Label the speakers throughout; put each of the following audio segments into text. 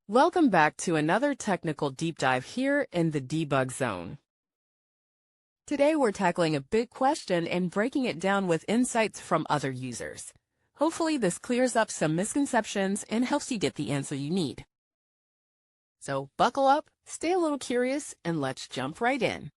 Speaker 1: Welcome back to another technical deep dive here in the debug zone. Today we're tackling a big question and breaking it down with insights from other users. Hopefully this clears up some misconceptions and helps you get the answer you need. So buckle up, stay a little curious, and let's jump right in.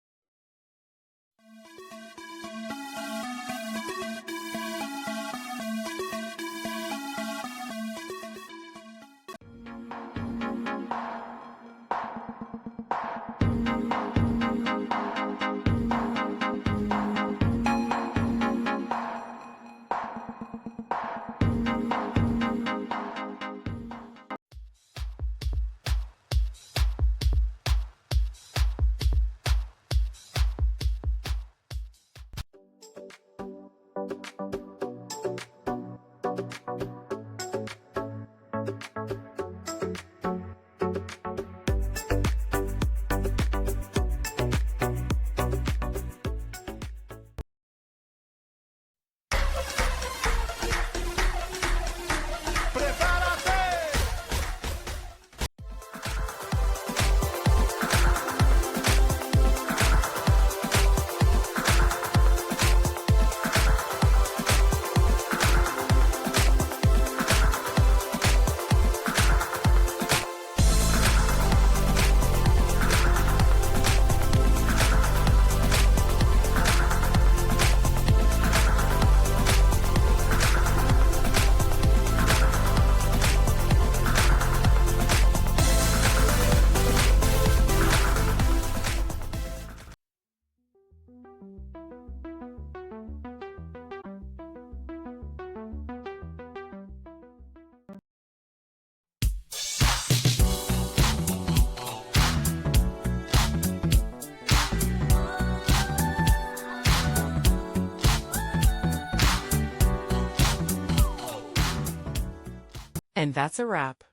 Speaker 1: And that's a wrap.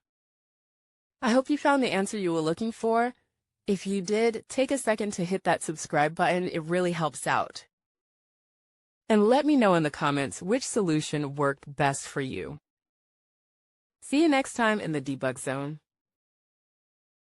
Speaker 1: I hope you found the answer you were looking for. If you did, take a second to hit that subscribe button. It really helps out. And let me know in the comments which solution worked best for you. See you next time in the debug zone.